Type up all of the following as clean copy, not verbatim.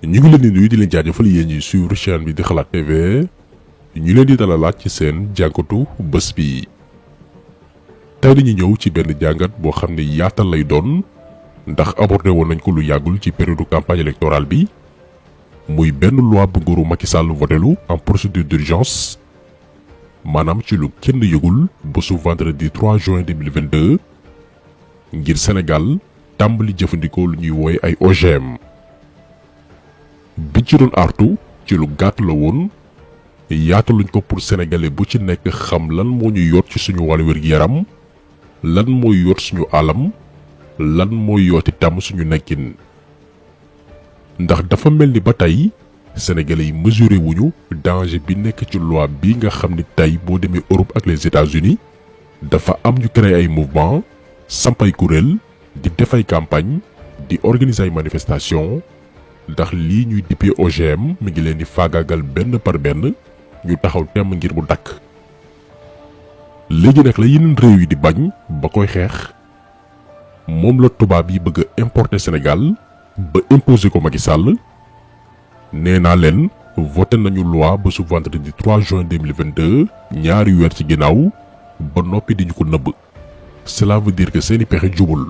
ñu ngi leen di nuyu di leen jaajëfal yéen ñi suivre chaîne bi di Xalaat TV ñu leen di dalalaat ci seen jàngatu bés bi. tey dañuy ñëw ci benn jàngat boo xam ne yaatal lay doon ndax abordé woon nañ ko lu yàggul ci période campagne électorale bi muy benn loi bu nguuru Macky Sall votelu en procédure d'urgence maanaam ci lu kenn yëgul bésu vendredi 3 juin 2022 ngir Sénégal tàmbali jëfandikoo lu ñuy wooye ay OGM. bi ci doon artu ci lu gàtt la woon yaataluñ ko pour sénégalais bu ci nekk xam lan moo ñu yoot ci suñu wàllu wér-gi-yaram lan mooy yoot suñu alam lan mooy yooti tam suñu nekkin ndax dafa mel ni ba tey sénégalais yi mesuré wuñu danger bi nekk ci loi bi nga xam ni tey boo demee Europe ak les États-Unis dafa am ñu créé ay mouvement samp ay kuréel di def ay campagne di organiser ay manifestation ndax lii ñuy dippee OGM mi ngi leen di faagaagal benn par benn ñu taxaw temm ngir mu dakk léegi nag la yeneen réew yi di bañ ba koy xeex moom la tubaab yi bëgg a importer Sénégal ba imposer ko Macky Sall nee naa leen voté nañu loi ba su vendredi 3 juin 2022 ñaari weer ci ginnaaw ba noppi di ñu ko nëbb cela veut dire que seeni pexe jubul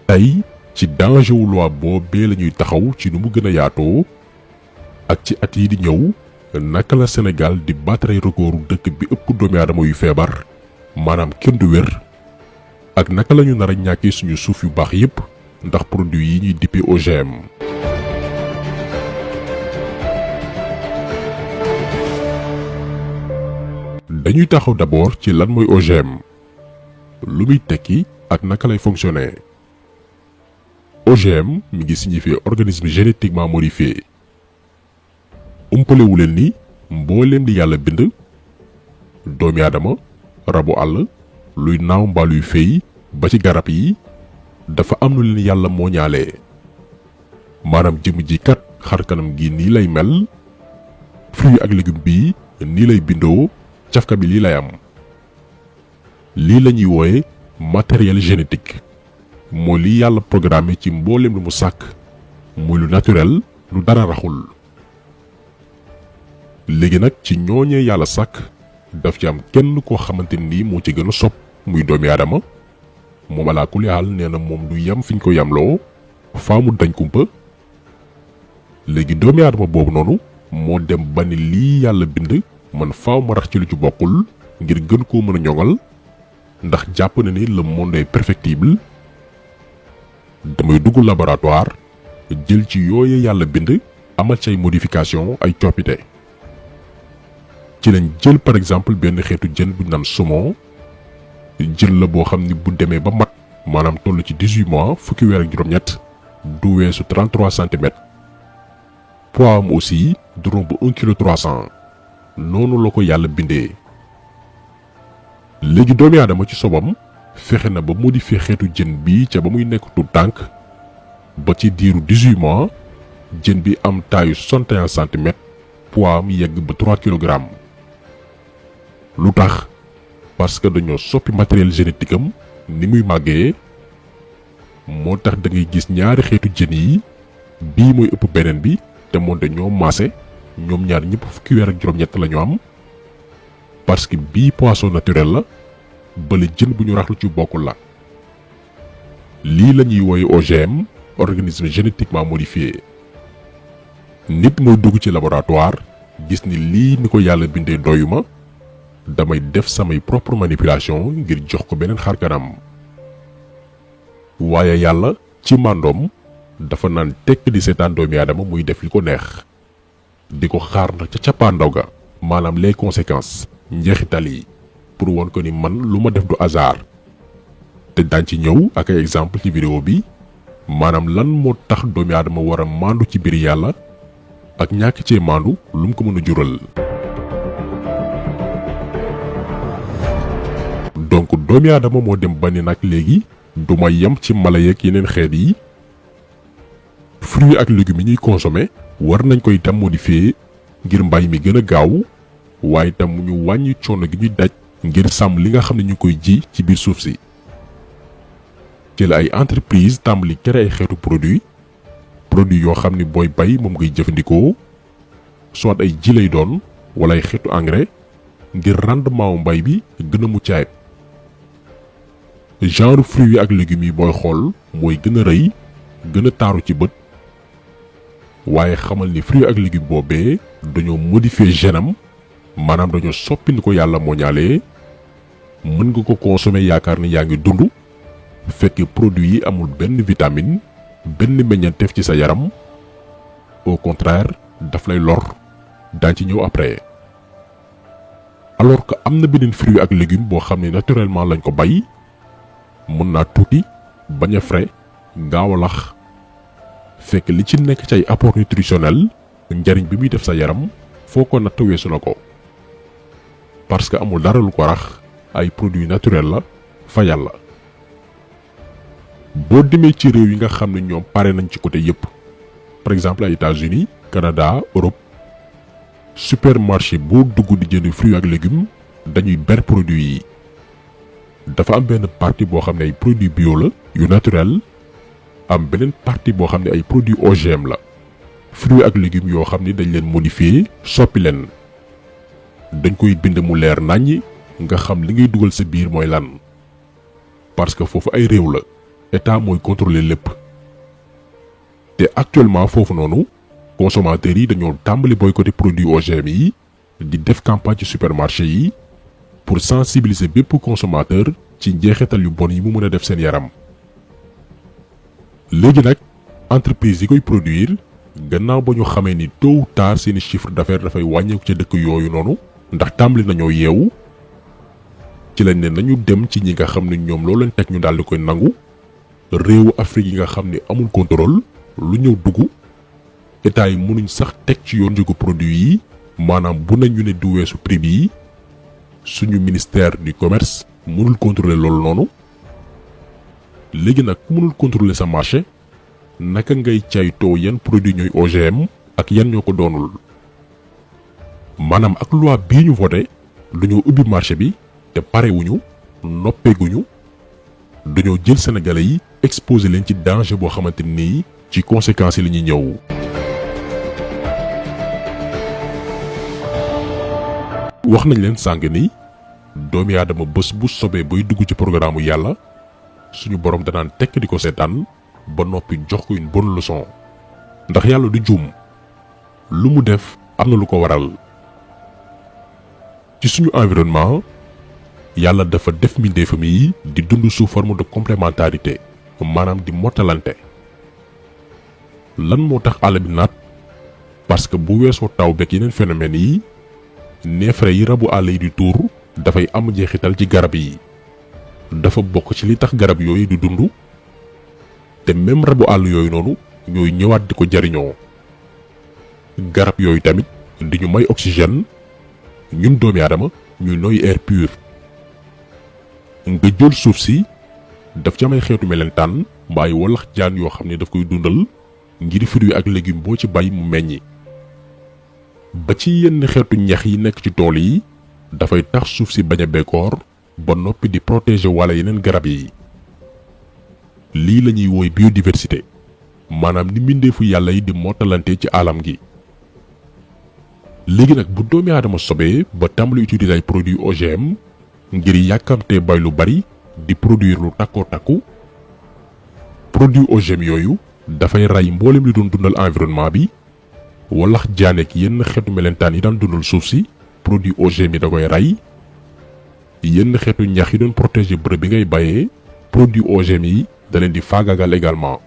tey ci danger wu loi boobee la ñuy taxaw ci nu mu gën a yaatoo ak ci at yi di ñëw naka la Sénégal di battre recordu dëkk bi ëpp doomi aadama yu feebar maanaam kenn du wér ak naka la ñu nar a ñàkkee suñu suuf yu baax yépp ndax produit yi ñuy dippee OGM. dañuy taxaw d'abord ci lan mooy OGM lu muy tekki ak naka lay fonctionner. OGM mi ngi signifier organisme génétiquement modifié umpalewu leen ni mbooleem di yàlla bind doomi aadama rabu àll luy naaw mbaa luy féey ba ci garab yi dafa am lu leen yàlla moo ñaalee maanaam jëm ji kat xar kanam gi nii lay mel fruit ak légume bi nii lay bindoo cafka bi lii lay am lii la ñuy wooye matériel génétique mooy li yàlla programmé ci mbooleem lu mu sàkk muy lu naturel lu dara raxul léegi nag ci ñooñee yàlla sàkk daf ci am kenn koo xamante ni moo ci gën a sopp muy doomi aadama moom alaa kulli haal nee na moom du yem fi ñu ko yamloo faa mu dañ kumpa léegi doomi aadama boobu noonu moo dem ba ni lii yàlla bind man faaw ma rax ci lu ci bokkul ngir gën koo mën a ñoŋal ndax jàpp na ni le monde est perfectible damay dugg laboratoire jël ci yooye yàlla bind amal ci ay modification ay coppite ci lañ jël par exemple benn xeetu jën bu ñu naan saumon jën la boo xam ni bu demee ba mat maanaam toll ci 18 mois fukki weer ak juróom-ñett du weesu 33 centimètres poids am aussi du romb 1 kilo 300 noonu la ko yàlla bindee léegi doomi aadama ci sobam fexe na ba modifier xeetu jën bi ca ba muy nekk tout tànk ba ci diiru 18 mois jën bi am taayu 61 centimètres poids am yegg ba 3 kilogrammes lu tax parce que dañoo soppi matériel génétique am ni muy màggee moo tax da ngay gis ñaari xeetu jën yi bii mooy ëpp beneen bi te moonte ñoo maase ñoom ñaar ñëpp fukki weer ak juróom-ñett la ñu am parce que bii poisson naturel la bale jën bu ñu raxlu ci bokkul la lii la ñuy wooye OGM organisme génétiquement modifié nit mooy dugg ci laboratoire gis ni lii ni ko yàlla bindee doyuma damay def samay propre manipulation ngir jox ko beneen xar kanam waaye yàlla ci màndoom dafa naan tekk di seetaan doomi aadama muy def li ko neex di ko xaar nag ca cappaandaw ga maanaam les conséquences njeexital yi pour won ko ni man lu ma def du hasard te daañ ci ñëw ak ay exemple ci vidéo bi maanaam lan moo tax doomi aadama war a maandu ci biir yàlla ak ñàkk cee maandu lu mu ko mën a jural. donc doomi aadama moo dem ba ni nag léegi du ma yem ci mala yeeg yeneen xeet yi fruits ak légumes yi ñuy consommer war nañ koy itam modifier ngir mbay mi gën a gaaw waaye itam ñu wàññi coono gi ñuy daj ngir sàmm li nga xam ne ñu koy ji ci biir suuf si ci la ay entreprise tàmbali créer ay xeetu produit produit yoo xam ni booy bay moom ngay jëfandikoo soit ay ji lay doon wala ay xeetu engrais ngir rendement mbay bi gën a mucc ayib. genre fruits yi ak légumes yi booy xool mooy gën a rëy gën a taaru ci bët waaye xamal ni fruits ak légumes boobee dañoo modifier genam maanaam dañoo soppi ni ko yàlla mooñaalee mën nga ko consommer yaakaar ni yaa ngi dund fekk produit yi amul benn vitamine benn meññeenteef ci sa yaram au contraire daf lay lor daañ ci ñëw après. alors que am na beneen fruit ak légume boo xam ne naturellement lañ ko bay mën naa tuuti bañ a frais gaaw a lax fekk li ci nekk ci ay apport nutritionnel njariñ bi muy def sa yaram foo ko natt weesu na ko parce que amul dara lu ko rax ay produits naturels la fa yàlla. boo demee ci réew yi nga xam ne ñoom pare nañ ci côté yépp par exemple ay États-Unis Canada Europe supermarché boo dugg di jënd fruits ak légumes dañuy ber produits yi dafa am benn partie boo xam ne ay produits bio la yu naturel am beneen partie boo xam ne ay produits OGM la fruits ak légumes yoo xam ne dañ leen modifier soppi leen dañ koy bind mu leer naññi nga xam li ngay dugal sa biir mooy lan parce que foofu ay réew la état mooy contrôler lépp te actuellement foofu noonu consommateurs yi dañoo tàmbali boycotter produits OGM yi di def campagne ci supermarché yi pour sensibiliser bépp consommateur ci njeexital yu bon yi mu mën a def seen yaram. léegi nag entreprise yi koy produire gannaaw ba ñu xamee ni tôt ou tard seeni chiffre d'affaires dafay wàññeeku ca dëkk yooyu noonu ndax tàmbali nañoo yeewu ci lañ ne nañu dem ci ñi nga xam ne ñoom loo leen teg ñu daal di koy nangu réewu Afrique yi nga xam ne amul contrôle lu ñëw dugg état yi mënuñ sax teg ci yoon njëgu produit yi maanaam bu nañu ne du weesu prix bi suñu ministère du commerce mënul contrôler loolu noonu. léegi nag ku mënul contrôler sa marché naka ngay caytoo yan produit ñooy OGM ak yan ñoo ko doonul maanaam ak loi bii ñu voté dañoo ubbi marché bi te parewuñu noppeeguñu dañoo jël sénégalais yi exposé leen ci danger boo xamante ni ci conséquences yi la ñuy ñëw. wax nañ leen sàng ni doomi aadama bés bu sobee bay dugg ci programme yàlla suñu borom danaan tekk di ko seetaan ba noppi jox ko une bonne leçon ndax yàlla du juum lu mu def am na lu ko waral. ci suñu environnement yàlla dafa def mbindeefam yi di dund sous forme de complémentarité maanaam di mottalante. lan moo tax àll bi naat parce que bu weesoo taw beeg yeneen phénomènes yi neefere yi rabu àll yi di tuur dafay am jeexital ci garab yi dafa bokk ci li tax garab yooyu di dund te même rabu àll yooyu noonu ñooy ñëwaat di ko jariñoo garab yooyu tamit di ñu may oxygène ñun doomi aadama ñuy noy air pur. nga jël suuf si daf ci am ay xeetu melentaan mbaa ay walax jaan yoo xam ne daf koy dundal ngir fruits ak légumes boo ci bay mu meññi ba ci yenn xeetu ñax yi nekk ci tool yi dafay tax suuf si bañ a bekkoor ba noppi di protéger wala yeneen garab yi. lii la ñuy wooy biodiversité maanaam ni mbindeefu yàlla yi di mottalante ci alam gi. léegi nag bu doomi aadama sobee ba tàmbali utiliser ay produits OGM ngir yàkkamtee bay lu bari di produire lu takkoo takku produits OGM yooyu dafay rey mboolem li doon dundal environnement bi walax jaaneek yenn xeetu melentaan yi daan dundal suuf si produit OGM yi da koy rey yenn xeetu ñax yi doon protéger bërëb bi ngay bayee produit OGM yi da leen di faagaagal également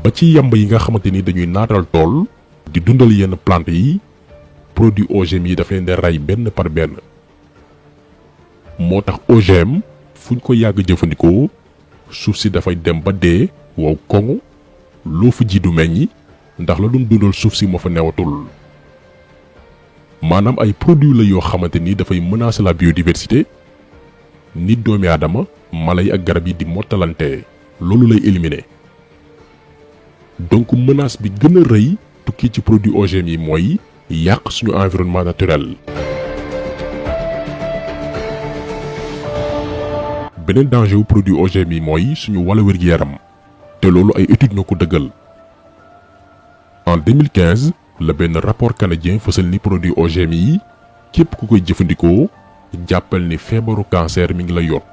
ba ci yamba yi nga xamante ni dañuy naatal tool di dundal yenn plante yi produit OGM yi daf leen di rey benn par benn. moo tax OGM fuñ ko yàgg jëfandikoo suuf si dafay dem ba dee wow koŋu loo fa ji du meññi ndax la doon dundal suuf si moo fa newatul. maanaam ay produits la yoo xamante ni dafay menacer la biodiversité nit doomi aadama mala yi ak garab yi di mottalante loolu lay éliminer. donc menace bi gën a rëy tukki ci produit OGM yi mooy yàq suñu environnement naturel. beneen danger wu produit OGM yi mooy suñu wàllu wér-gi-yaram te loolu ay études ñoo ko dëggal en 2015 la benn rapport canadien fësal ni produit OGM yi képp ku koy jëfandikoo jàppal ni feebaru cancer mi ngi la yot.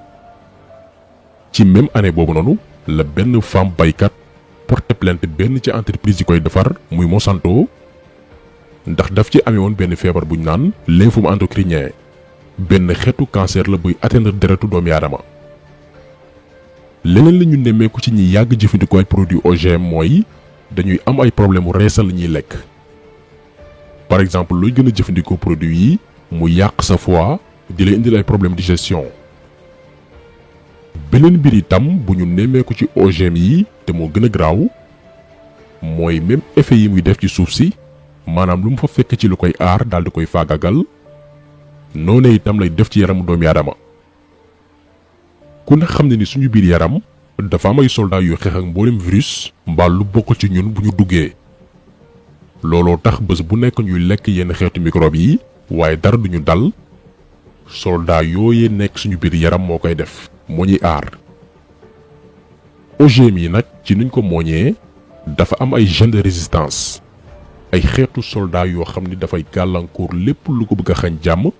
ci même année boobu noonu la benn femme baykat porté plainte benn ci entreprise yi koy defar muy Monsanto ndax daf ci amee woon benn feebar buñ naan lymphome endocrinien benn xeetu cancer la buy atteindre deretu doomi aadama. leneen la ñu nemmeeku ci ñi yàgg jëfandikoo ay produits OGM mooy dañuy am ay problème mu reesal la ñuy lekk. par exemple looy gën a jëfandikoo produit yi mu yàq sa foie di la indil ay problème digestion. beneen mbir itam bu ñu nemmeeku ci OGM yi te moo gën a graaw mooy même effet yi muy def ci suuf si maanaam lu mu fa fekk ci lu koy aar daal di koy faagagal noonu itam lay def ci yaramu doomi aadama. ku ne xam ne ni suñu biir yaram dafa am ay soldats yu xeex ak mboolem virus mbaa lu bokkul ci ñun bu ñu duggee. looloo tax bés bu nekk ñuy lekk yenn xeetu microbe yi waaye dara duñu dal soldats yooyee nekk suñu biir yaram moo koy def moo ñuy aar. OGM yi nag ci nuñ ko mooñee dafa am ay gènes de résistance ay xeetu soldats yoo xam ni dafay gàllankoor lépp lu ko bëgg a xañ jàmm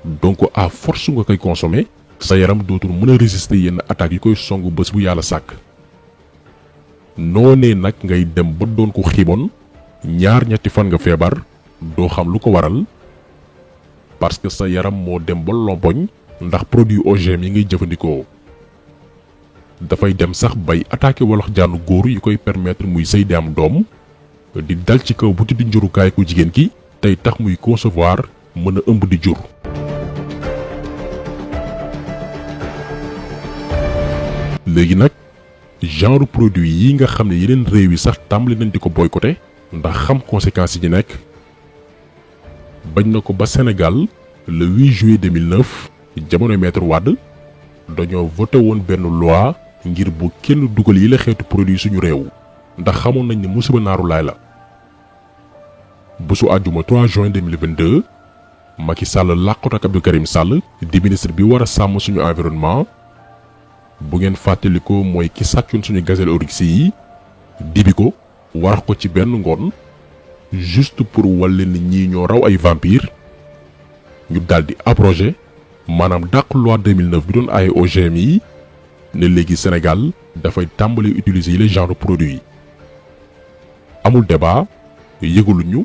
donc à force nga koy consommer sa yaram dootul mën a résister yenn attaques yi koy songu bés bu yàlla sàkk. noonee nag ngay dem ba doon ko xiibon ñaar-ñetti fan nga feebar doo xam lu ko waral parce que sa yaram moo dem ba lompoñ ndax produit OGM yi ngay jëfandikoo. dafay dem sax bay attaqué walax jaanu góor yi koy permettre muy sëy di am doom di dal ci kaw buti di njurukaay ku jigéen ki tey tax muy concevoir mën a ëmb di jur. léegi nag genre produit yi nga xam ne yeneen réew yi sax tàmbali nañ di ko boycotté ndax xam conséquences yi ñu nekk bañ na ko ba Sénégal le 8 juillet 2009 jamono Maître Wade dañoo voté woon benn loi ngir bu kenn dugal yi la xeetu produit suñu réew ndax xamoon nañ ne musiba naaru laay la. bésu àjjuma 3 juin 2022 Macky Sall làqut ak Abdou Karim Sall di ministre bi war a sàmm suñu environnement. bu ngeen fàttalikoo mooy ki sàccoon suñu gazelle oryx yi dibi ko warax ko ci benn ngoon juste pour wàlle ni ñii ñoo raw ay vampire ñu daldi abrogé maanaam dàq loi 2009 bi doon aaye OGM yi ne léegi Sénégal dafay tàmbali utiliser yi les genre produits yi. amul débat yëgaluñu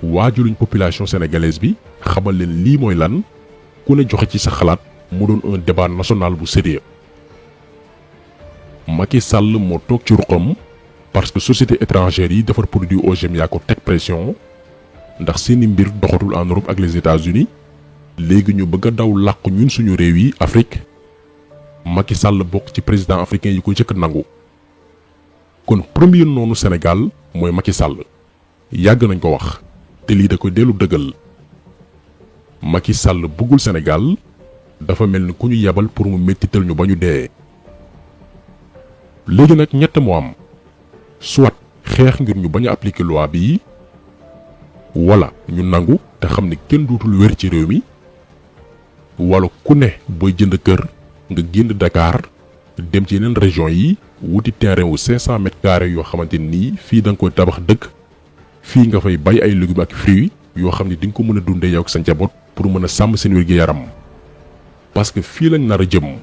waajuluñ population sénégalaise bi xamal leen lii mooy lan ku ne joxe ci sa xalaat mu doon un débat national bu sérieux. Macky Sall moo toog ci ruqam parce que société étrangère yi defar produit OGM yaa ko teg pression ndax seeni mbir doxatul en Europe ak les États-Unis léegi ñu bëgg a daw làq ñun suñu réew yi Afrique Macky Sall bokk ci président africain yi ko njëkk nangu. kon premier noonu Sénégal mooy Macky Sall yàgg nañ ko wax te lii da koy dellu dëggal. Macky Sall bëggul Sénégal dafa mel ni ku ñu yebal pour mu mettital ñu ba ñu dee. léegi nag ñett moo am soit xeex ngir ñu bañ a appliquer loi bi wala ñu nangu te xam ne kenn dootul wér ci réew mi wala ku ne booy jënd kër nga génn Dakar dem ci yeneen région yi wuti terrain wu 500 mètres carrés yoo xamante nii fii da nga koy tabax dëkk fii nga fay bay ay légumes ak fruits yoo xam ne di nga ko mën a dundee yow ak sa njaboot pour mën a sàmm seen wér-gi-yaram parce que fii lañ nar a jëm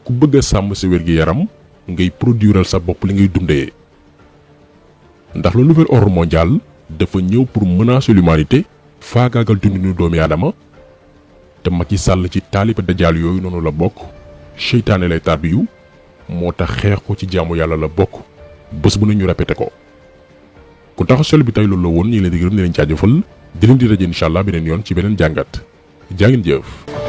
ku bëgg a sàmm sa wér-gi-yaram ngay produiral sa bopp li ngay dundee ndax le nouvel ordre mondial dafa ñëw pour menacer l'humanité faagaagal dundinu doomi aadama te Macky Sall ci taaliba dajaal yooyu noonu la bokk seytaane lay tarbiyu moo tax xeex ko ci jaamu yàlla la bokk bés bu nañu répété ko. ku tax sel bi tey loolu la woon ñu ngi leen di gërëm di leen jaajëfal di leen di rajo incha allah beneen yoon ci beneen jàngat jaa ngeen jëf.